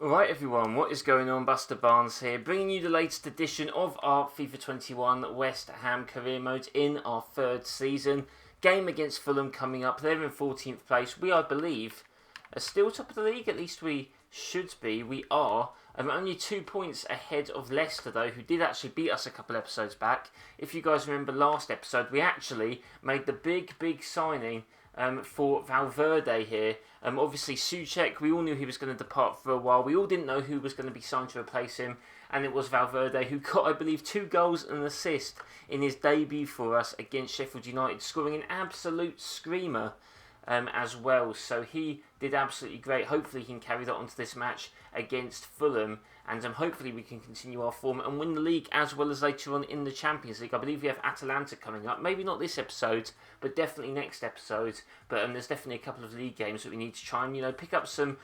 Alright everyone, what is going on? BusterBarnes here, bringing you the latest edition of our FIFA 21 West Ham career mode in our third season. Game against Fulham coming up. They're in 14th place. We, I believe, are still top of the league. At least we should be. We are. Only 2 points ahead of Leicester though, who did actually beat us a couple episodes back. If you guys remember last episode, we actually made the big signing for Valverde here. Obviously Souček, we all knew he was going to depart for a while. We all didn't know who was going to be signed to replace him, and it was Valverde, who got, I believe, 2 goals and an assist in his debut for us against Sheffield United, scoring an absolute screamer as well. So he did absolutely great. Hopefully he can carry that onto this match against Fulham, and hopefully we can continue our form and win the league as well as later on in the Champions League. I believe we have Atalanta coming up. Maybe not this episode, but definitely next episode. But there's definitely a couple of league games that we need to try and, pick up some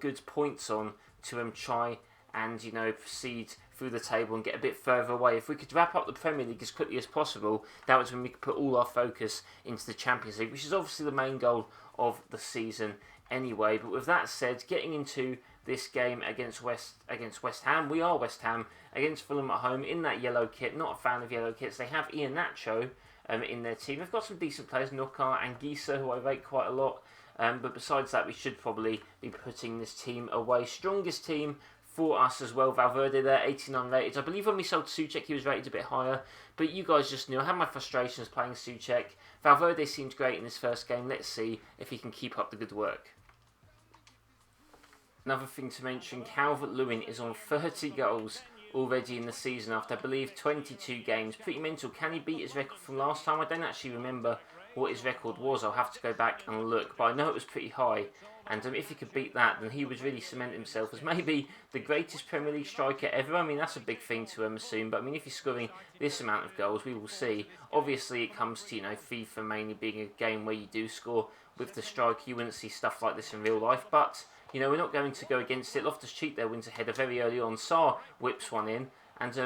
good points on to try and, proceed through the table and get a bit further away. If we could wrap up the Premier League as quickly as possible, that was when we could put all our focus into the Champions League, which is obviously the main goal of the season anyway. But with that said, getting into this game against West Ham, we are West Ham against Fulham at home in that yellow kit. Not a fan of yellow kits. They have Iheanacho in their team. They've got some decent players, Knockaert and Gisa, who I rate quite a lot. But besides that, we should probably be putting this team away. Strongest team for us as well. Valverde there, 89 rated. I believe when we sold Souček, he was rated a bit higher. But you guys just knew I had my frustrations playing Souček. Valverde seems great in his first game. Let's see if he can keep up the good work. Another thing to mention, Calvert-Lewin is on 30 goals already in the season after, I believe, 22 games. Pretty mental. Can he beat his record from last time? I don't actually remember what his record was. I'll have to go back and look, but I know it was pretty high. And if he could beat that, then he would really cement himself as maybe the greatest Premier League striker ever. I mean, that's a big thing to assume, but I mean, if he's scoring this amount of goals, we will see. Obviously, it comes to, FIFA mainly being a game where you do score with the striker. You wouldn't see stuff like this in real life, but we're not going to go against it. Loftus-Cheek there wins a header very early on. Sarr whips one in, and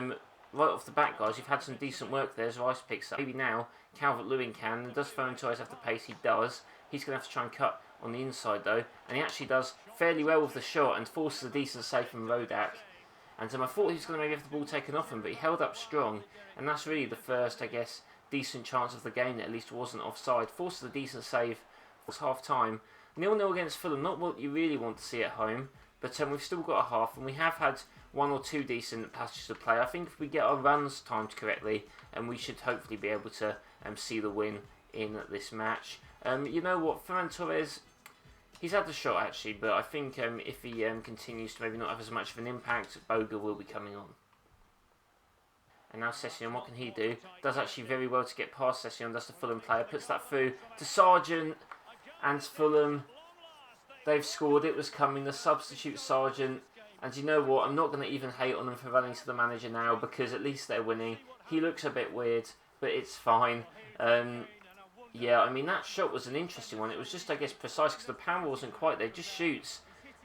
right off the bat, guys, you've had some decent work there as Rice picks up. Maybe now Calvert-Lewin can, and does Ferran Torres have the pace? He does. He's going to have to try and cut on the inside though, and he actually does fairly well with the shot and forces a decent save from Rodak. And I thought he was going to maybe have the ball taken off him, but he held up strong, and that's really the first, I guess, decent chance of the game that at least wasn't offside. Forces a decent save. It's half time. 0-0 against Fulham, not what you really want to see at home, but we've still got a half, and we have had 1 or 2 decent passages of play. I think if we get our runs timed correctly, and we should hopefully be able to see the win in this match. You know what, Ferran Torres, he's had the shot actually, but I think if he continues to maybe not have as much of an impact, Boga will be coming on. And now Session, what can he do? Does actually very well to get past Session, does the Fulham player, puts that through to Sargent, and Fulham, they've scored. It was coming, the substitute Sargent, and you know what, I'm not going to even hate on them for running to the manager now, because at least they're winning. He looks a bit weird, but it's fine. Yeah, I mean, that shot was an interesting one. It was just, I guess, precise because the power wasn't quite there. Just shoots.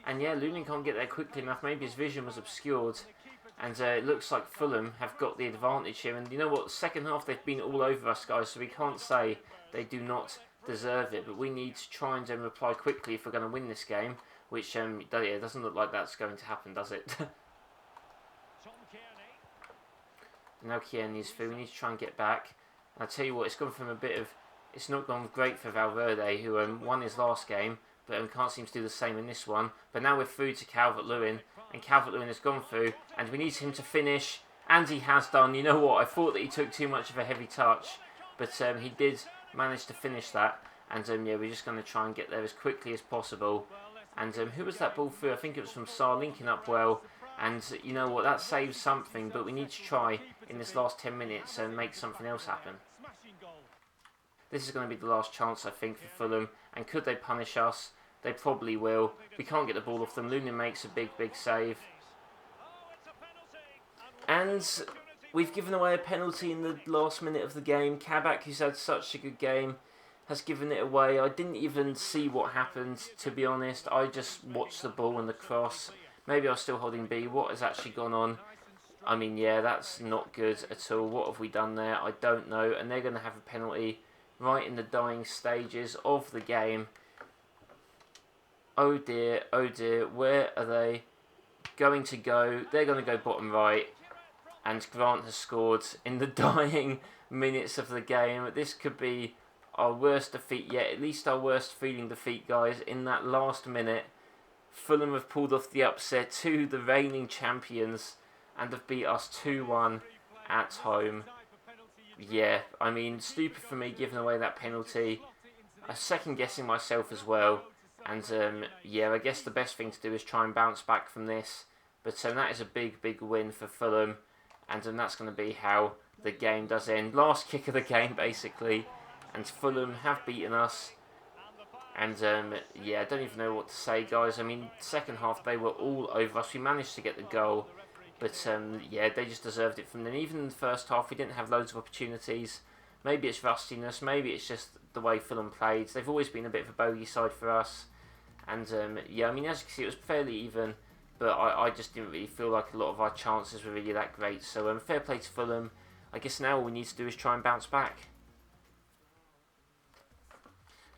And yeah, Lunin can't get there quickly enough. Maybe his vision was obscured. And it looks like Fulham have got the advantage here. And you know what? Second half, they've been all over us, guys. So we can't say they do not deserve it. But we need to try and reply quickly if we're going to win this game. Which, yeah, doesn't look like that's going to happen, does it? Now Kierney's through. We need to try and get back. And I tell you what, it's gone from a bit of... It's not gone great for Valverde, who won his last game, but can't seem to do the same in this one. But now we're through to Calvert-Lewin, and Calvert-Lewin has gone through, and we need him to finish, and he has done. You know what, I thought that he took too much of a heavy touch, but he did manage to finish that, and yeah, we're just going to try and get there as quickly as possible. And who was that ball through? I think it was from Sarr, linking up well, and you know what, that saves something, but we need to try in this last 10 minutes and make something else happen. This is going to be the last chance, I think, for Fulham. And could they punish us? They probably will. We can't get the ball off them. Lunin makes a big save. And we've given away a penalty in the last minute of the game. Kabak, who's had such a good game, has given it away. I didn't even see what happened, to be honest. I just watched the ball and the cross. Maybe I was still holding B. What has actually gone on? I mean, yeah, that's not good at all. What have we done there? I don't know. And they're going to have a penalty right in the dying stages of the game. Oh dear, where are they? going to go. They're going to go bottom right. And Grant has scored in the dying minutes of the game. This could be our worst defeat yet. At least our worst feeling defeat, guys. In that last minute, Fulham have pulled off the upset to the reigning champions and have beat us 2-1 at home. Yeah, I mean, stupid for me giving away that penalty. I'm second guessing myself as well. And yeah, I guess the best thing to do is try and bounce back from this. But that is a big, big win for Fulham. And that's going to be how the game does end. Last kick of the game, basically. And Fulham have beaten us. And yeah, I don't even know what to say, guys. I mean, second half, they were all over us. We managed to get the goal. But yeah, they just deserved it from them. Even in the first half, we didn't have loads of opportunities. Maybe it's rustiness. Maybe it's just the way Fulham played. They've always been a bit of a bogey side for us. And yeah, I mean, as you can see, it was fairly even. But I just didn't really feel like a lot of our chances were really that great. So fair play to Fulham. I guess now all we need to do is try and bounce back.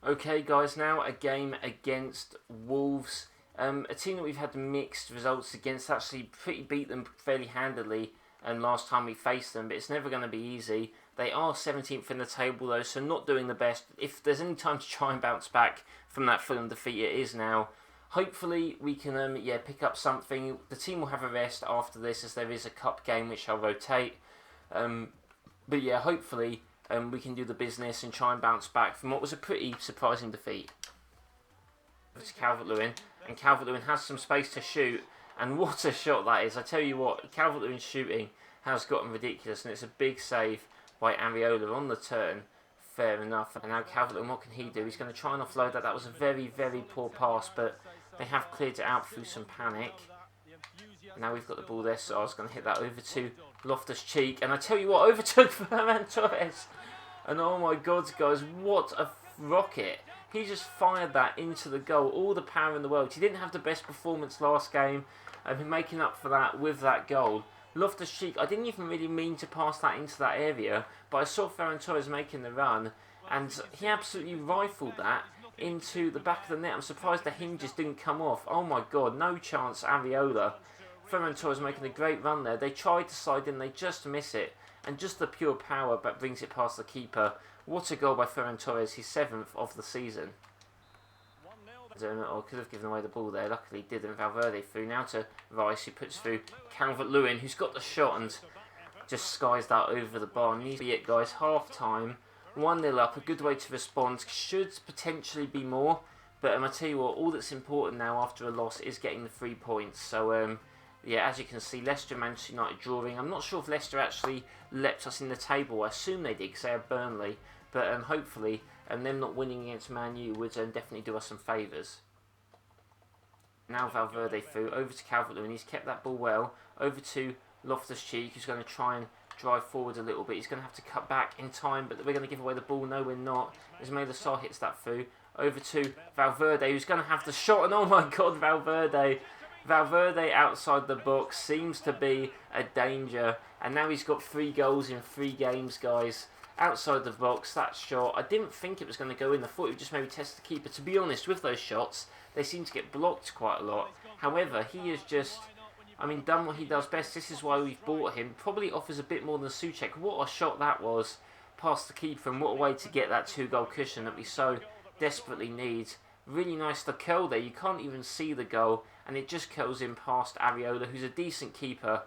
Okay, guys, now a game against Wolves. A team that we've had mixed results against. Actually pretty beat them fairly handily last time we faced them. But it's never going to be easy. They are 17th in the table though, so not doing the best. If there's any time to try and bounce back from that Fulham defeat, it is now. Hopefully we can yeah, pick up something. The team will have a rest after this as there is a cup game which I'll rotate. But yeah, hopefully we can do the business and try and bounce back from what was a pretty surprising defeat. It's Calvert-Lewin, and Calvert-Lewin has some space to shoot, and what a shot that is. I tell you what, Calvert-Lewin's shooting has gotten ridiculous, and it's a big save by Areola on the turn. Fair enough. And now Calvert-Lewin, what can he do? He's going to try and offload that. That was a very, very poor pass, but they have cleared it out through some panic. Now we've got the ball there, so I was going to hit that over to Loftus-Cheek. And I tell you what, overtook Ferran Torres. And oh my God, guys, what a rocket. He just fired that into the goal. All the power in the world. He didn't have the best performance last game. I've been making up for that with that goal. Loftus-Cheek, I didn't even really mean to pass that into that area, but I saw Ferran Torres making the run, and he absolutely rifled that into the back of the net. I'm surprised the hinges didn't come off. Oh my God, no chance, Areola. Ferran Torres making a great run there. They tried to slide in, they just miss it, and just the pure power but brings it past the keeper. What a goal by Ferran Torres, his 7th of the season. Or could have given away the ball there. Luckily didn't. Valverde through now to Rice, who puts through Calvert-Lewin, who's got the shot and just skies that over the bar. Needs to be it, guys. Half time, 1-0 up. A good way to respond. Should potentially be more, but I tell you what, all that's important now after a loss is getting the 3 points. So yeah, as you can see, Leicester, Manchester United drawing. I'm not sure if Leicester actually leapt us in the table. I assume they did because they had Burnley, but hopefully. And them not winning against Man U would definitely do us some favours. Now Valverde through, over to Calvert-Lewin. He's kept that ball well. Over to Loftus-Cheek, who's going to try and drive forward a little bit. He's going to have to cut back in time, but we're going to give away the ball. No, we're not. Ismail Assar hits that through. Over to Valverde, who's going to have the shot. And oh my God, Valverde. Valverde outside the box seems to be a danger. And now he's got 3 goals in 3 games, guys. Outside the box, that shot, I didn't think it was going to go in. I thought it would just maybe test the keeper. To be honest, with those shots, they seem to get blocked quite a lot. However, he is just, I mean, done what he does best. This is why we've bought him. Probably offers a bit more than Souček. What a shot that was past the keeper, and what a way to get that 2-goal cushion that we so desperately need. Really nice the curl there. You can't even see the goal, and it just curls in past Areola, who's a decent keeper.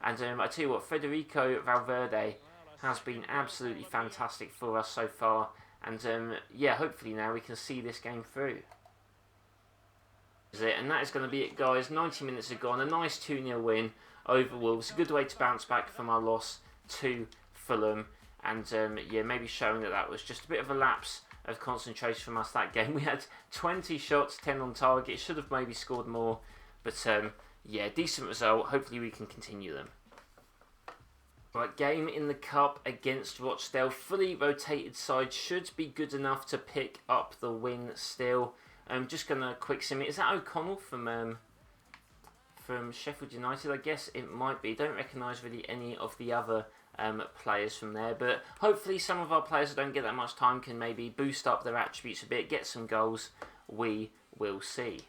And I tell you what, Federico Valverde has been absolutely fantastic for us so far, and yeah, hopefully now we can see this game through. And that is going to be it, guys. 90 minutes have gone. A nice 2-0 win over Wolves. A good way to bounce back from our loss to Fulham, and yeah, maybe showing that was just a bit of a lapse of concentration from us that game. We had 20 shots, 10 on target. Should have maybe scored more, but yeah, decent result. Hopefully we can continue them. Right, game in the Cup against Rochdale. Fully rotated side should be good enough to pick up the win still. I'm just going to quick sim it. Is that O'Connell from Sheffield United? I guess it might be. Don't recognise really any of the other players from there. But hopefully some of our players that don't get that much time can maybe boost up their attributes a bit, get some goals. We will see.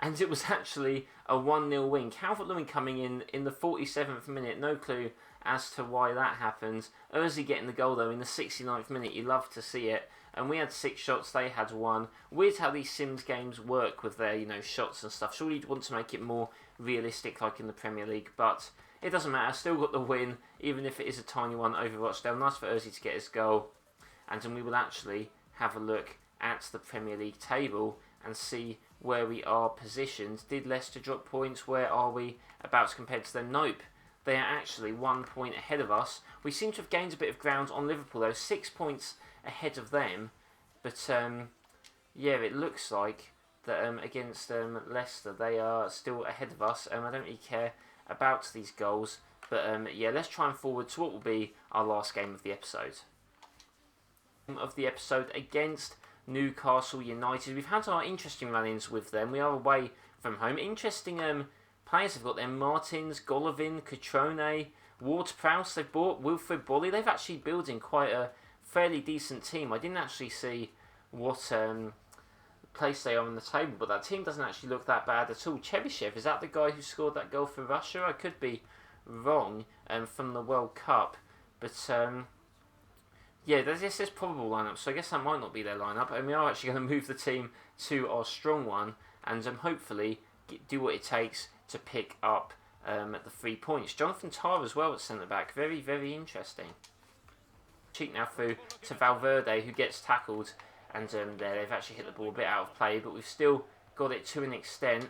and it was actually a 1-0 win. Calvert-Lewin coming in the 47th minute, no clue as to why that happened. Ozzy getting the goal though in the 69th minute, you love to see it. And we had 6 shots, they had 1. Weird how these Sims games work with their, shots and stuff. Surely you'd want to make it more realistic like in the Premier League, but it doesn't matter. Still got the win, even if it is a tiny one over Rochdale. Nice for Ozzy to get his goal. And then we will actually have a look at the Premier League table and see where we are positioned. Did Leicester drop points? Where are we about to compare to them? Nope. They are actually 1 point ahead of us. We seem to have gained a bit of ground on Liverpool though. 6 points ahead of them. But yeah, it looks like that against Leicester they are still ahead of us. I don't really care about these goals. But yeah, let's try and forward to what will be our last game of the episode. Against Newcastle United. We've had our interesting run-ins with them. We are away from home. Interesting players have got there. Martins, Golovin, Catrone, Ward-Prowse. They've bought Wilfred Bolly. They've actually building quite a fairly decent team. I didn't actually see what place they are on the table, but that team doesn't actually look that bad at all. Cheryshev, is that the guy who scored that goal for Russia? I could be wrong from the World Cup, but yeah, this is probable lineup, so I guess that might not be their lineup. And we are actually going to move the team to our strong one and hopefully do what it takes to pick up the 3 points. Jonathan Tah as well at centre back. Very, very interesting. Cheek now through to Valverde, who gets tackled, and there they've actually hit the ball a bit out of play, but we've still got it to an extent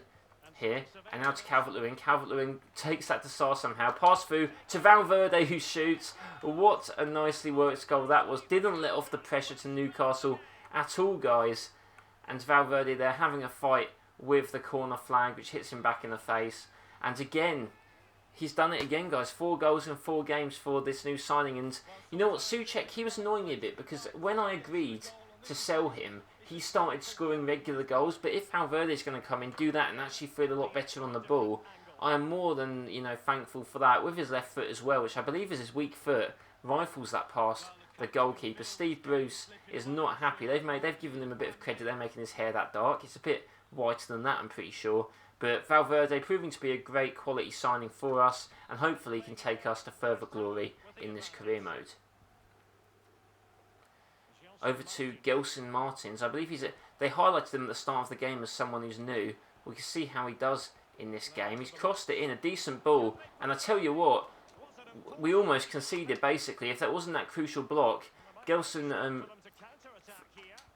here. And now to Calvert-Lewin. Calvert-Lewin takes that to Sarr somehow. Pass through to Valverde, who shoots. What a nicely worked goal that was. Didn't let off the pressure to Newcastle at all, guys. And Valverde there having a fight with the corner flag, which hits him back in the face. And again, he's done it again, guys. 4 goals in 4 games for this new signing. And you know what, Souček, he was annoying me a bit because when I agreed to sell him, he started scoring regular goals. But if Valverde is going to come in, do that and actually feel a lot better on the ball, I am more than thankful for that. With his left foot as well, which I believe is his weak foot, rifles that past the goalkeeper. Steve Bruce is not happy. They've given him a bit of credit. They're making his hair that dark. It's a bit whiter than that, I'm pretty sure. But Valverde proving to be a great quality signing for us, and hopefully can take us to further glory in this career mode. Over to Gelson Martins. I believe they highlighted him at the start of the game as someone who's new. We can see how he does in this game. He's crossed it in, a decent ball, and I tell you what, we almost conceded basically. If that wasn't that crucial block, Gelson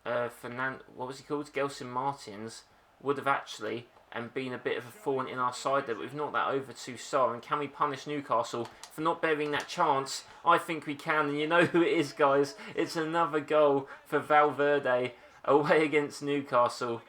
what was he called? Gelson Martins would have actually been a bit of a thorn in our side there, but we've knocked that over to Sarr. And can we punish Newcastle for not burying that chance? I think we can, and you know who it is, guys. It's another goal for Valverde away against Newcastle.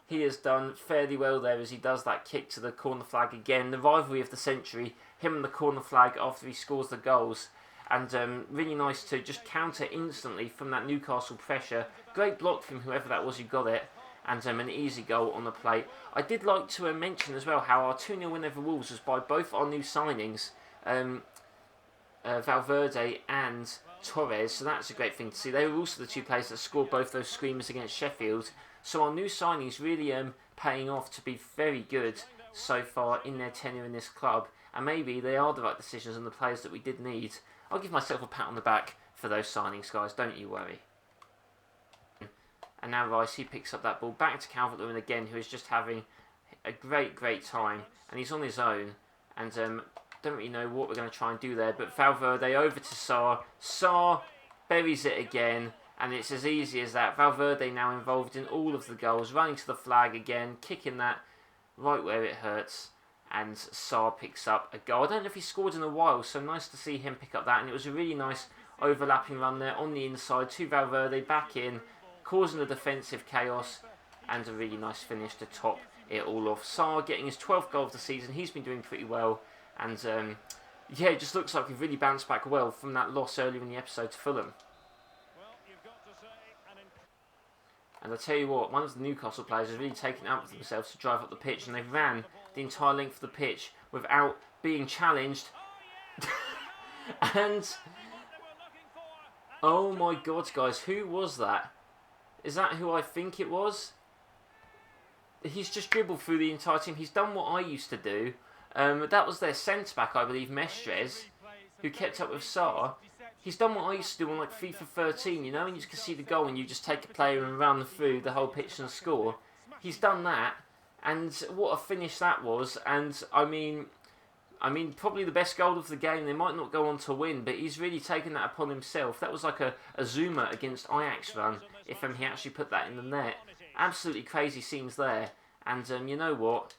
He has done fairly well there as he does that kick to the corner flag again. The rivalry of the century, him and the corner flag after he scores the goals. And really nice to just counter instantly from that Newcastle pressure. Great block from whoever that was who got it. And an easy goal on the plate. I did like to mention as well how our 2-0 win over Wolves was by both our new signings, Valverde and Torres. So that's a great thing to see. They were also the 2 players that scored both those screamers against Sheffield. So our new signings really paying off to be very good so far in their tenure in this club. And maybe they are the right decisions and the players that we did need. I'll give myself a pat on the back for those signings, guys. Don't you worry. And now Rice, he picks up that ball back to Calvert-Lewin again, who is just having a great time. And he's on his own. And don't really know what we're going to try and do there. But Valverde over to Sarr. Sarr buries it again. And it's as easy as that. Valverde now involved in all of the goals. Running to the flag again. Kicking that right where it hurts. And Sarr picks up a goal. I don't know if he scored in a while. So nice to see him pick up that. And it was a really nice overlapping run there on the inside to Valverde. Back in. Causing the defensive chaos, and a really nice finish to top it all off. Sarr getting his 12th goal of the season. He's been doing pretty well, and yeah, it just looks like we've really bounced back well from that loss earlier in the episode to Fulham. And I tell you what, one of the Newcastle players has really taken it out of themselves to drive up the pitch, and they ran the entire length of the pitch without being challenged. And oh my God, guys, who was that? Is that who I think it was? he's just dribbled through the entire team. He's done what I used to do. That was their centre-back, I believe, Mestres, who kept up with Sarr. He's done what I used to do on like FIFA 13, you know, and you can see the goal and you just take a player and run through the whole pitch and score. He's done that, and what a finish that was. And I mean, probably the best goal of the game. They might not go on to win, but he's really taken that upon himself. That was like a Zuma against Ajax run, if he actually put that in the net. Absolutely crazy scenes there. And you know what?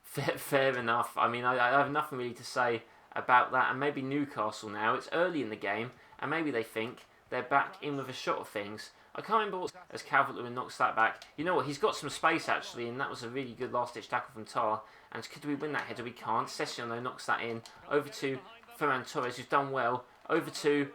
Fair enough. I mean, I have nothing really to say about that. And maybe Newcastle now, it's early in the game, and maybe they think they're back in with a shot of things. I can't remember what, as Calvert-Lewin knocks that back. You know what, he's got some space actually, and that was a really good last-ditch tackle from Tar. And could we win that header? We can't. Sessiono knocks that in. Over to Ferran Torres, who's done well. Over to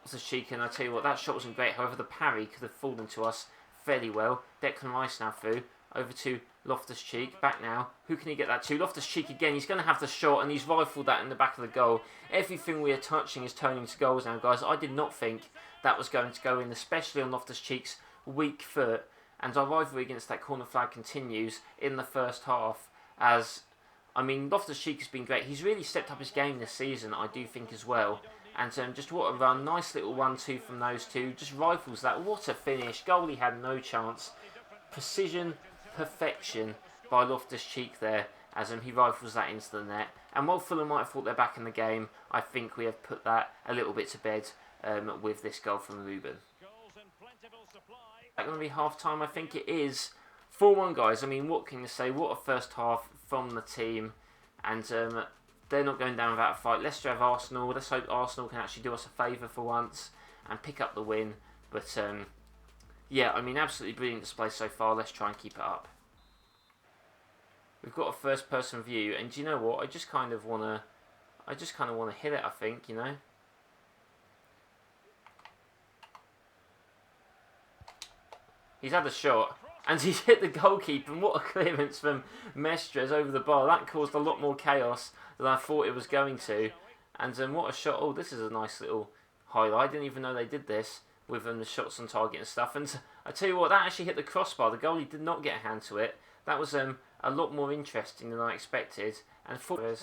Loftus-Cheek, and I tell you what, that shot wasn't great. However, the parry could have fallen to us fairly well. Declan Rice now through. Over to Loftus-Cheek, back now. Who can he get that to? Loftus-Cheek again. He's going to have the shot, and he's rifled that in the back of the goal. Everything we are touching is turning to goals now, guys. I did not think that was going to go in, especially on Loftus-Cheek's weak foot. And our rivalry against that corner flag continues in the first half. As, I mean, Loftus-Cheek has been great. He's really stepped up his game this season, I do think, as well. And just what a run. Nice little 1-2 from those two. Just rifles that. What a finish. Goalie had no chance. Precision, perfection by Loftus-Cheek there, as he rifles that into the net. And while Fulham might have thought they're back in the game, I think we have put that a little bit to bed with this goal from Ruben. Is that going to be half-time? I think it is. 4-1, guys. I mean, what can you say? What a first half from the team. And they're not going down without a fight. Leicester have Arsenal. Let's hope Arsenal can actually do us a favour for once and pick up the win. But, yeah, I mean, absolutely brilliant display so far. Let's try and keep it up. We've got a first-person view. And do you know what? I just kind of want to hit it, I think, you know. He's had a shot. And he's hit the goalkeeper, and what a clearance from Mestres over the bar. That caused a lot more chaos than I thought it was going to. And what a shot. Oh, this is a nice little highlight. I didn't even know they did this with the shots on target and stuff. And I tell you what, that actually hit the crossbar. The goalie did not get a hand to it. That was a lot more interesting than I expected. And Fulham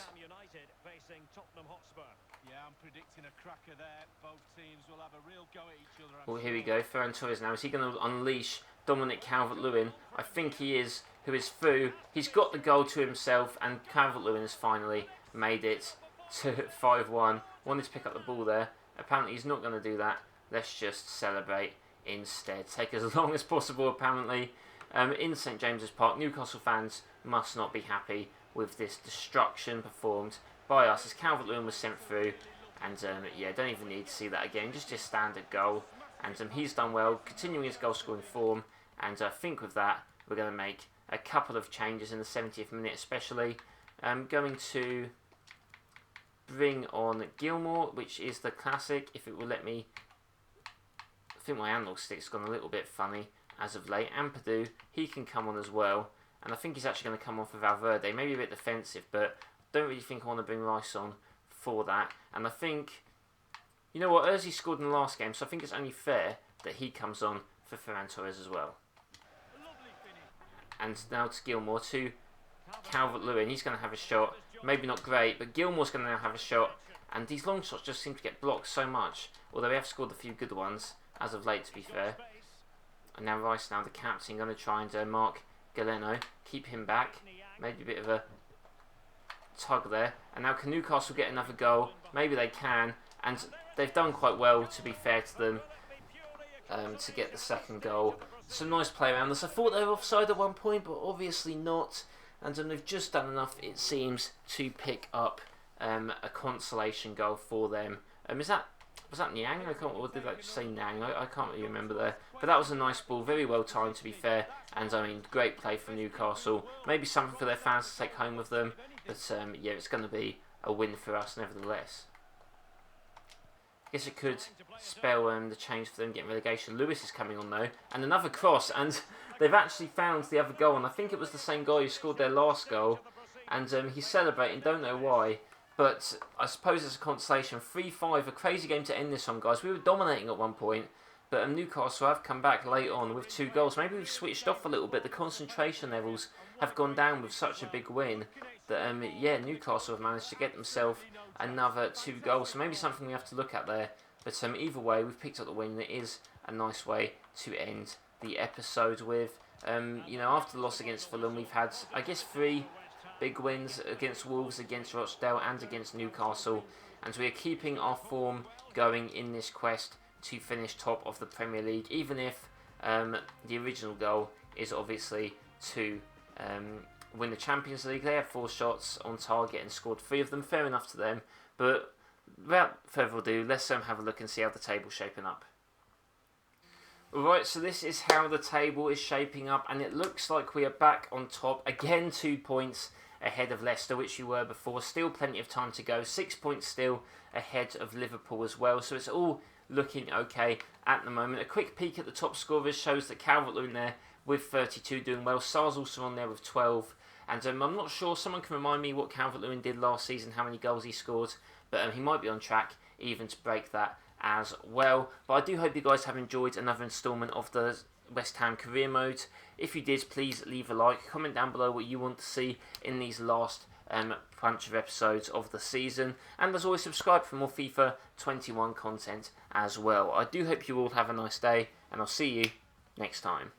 predicting a cracker there. Both teams will have a real go at each other. Well, here we go. Ferran Torres now. Is he going to unleash Dominic Calvert-Lewin? I think he is, who is through. He's got the goal to himself, and Calvert-Lewin has finally made it to 5-1. Wanted to pick up the ball there. Apparently he's not going to do that. Let's just celebrate instead. Take as long as possible, apparently. In St James's Park, Newcastle fans must not be happy with this destruction performed by us as Calvert-Lewin was sent through. And yeah, don't even need to see that again. Just a standard goal. And he's done well, continuing his goal scoring form. And I think with that, we're going to make a couple of changes in the 70th minute especially. I'm going to bring on Gilmour, which is the classic. If it will let me... I think my analog stick's gone a little bit funny as of late. Ampadu, he can come on as well. And I think he's actually going to come on for Valverde. Maybe a bit defensive, but don't really think I want to bring Rice on for that. And I think, you know what, Ozzy scored in the last game, so I think it's only fair that he comes on for Ferran Torres as well. And now to Gilmour, to Calvert-Lewin. He's going to have a shot. Maybe not great, but Gilmour's going to now have a shot. And these long shots just seem to get blocked so much, although we have scored a few good ones as of late, to be fair. And now Rice, now the captain, going to try and mark Galeno, keep him back. Maybe a bit of a tug there. And now can Newcastle get another goal? Maybe they can. And they've done quite well, to be fair to them, to get the second goal. Some nice play around this. I thought they were offside at one point, but obviously not. And they've just done enough, it seems, to pick up a consolation goal for them. Was that Niang? Or did I just say Nang? I can't really remember there. But that was a nice ball, very well timed, to be fair. And I mean, great play from Newcastle. Maybe something for their fans to take home with them. But yeah, it's going to be a win for us nevertheless. I guess it could spell the change for them getting relegation. Lewis is coming on though. And another cross. And they've actually found the other goal. And I think it was the same guy who scored their last goal. And he's celebrating, don't know why. But I suppose it's a consolation. 3-5, a crazy game to end this on, guys. We were dominating at one point. But Newcastle have come back late on with 2 goals. Maybe we've switched off a little bit. The concentration levels have gone down with such a big win that, Newcastle have managed to get themselves another 2 goals. So maybe something we have to look at there. But either way, we've picked up the win, and it is a nice way to end the episode with. After the loss against Fulham, we've had, I guess, 3 big wins against Wolves, against Rochdale, and against Newcastle. And we are keeping our form going in this quest to finish top of the Premier League, even if the original goal is obviously to win the Champions League. They had 4 shots on target and scored 3 of them. Fair enough to them. But without further ado, let's have a look and see how the table's shaping up. Alright, so this is how the table is shaping up, and it looks like we are back on top. Again, 2 points ahead of Leicester, which we were before. Still plenty of time to go. 6 points still ahead of Liverpool as well. So it's all looking okay at the moment. A quick peek at the top scorers shows that Calvert-Lewin there with 32 doing well. Sarr's also on there with 12. And I'm not sure, someone can remind me what Calvert-Lewin did last season, how many goals he scored. But he might be on track even to break that as well. But I do hope you guys have enjoyed another instalment of the West Ham career mode. If you did, please leave a like, comment down below what you want to see in these last bunch of episodes of the season, and as always, subscribe for more FIFA 21 content as well. I do hope you all have a nice day, and I'll see you next time.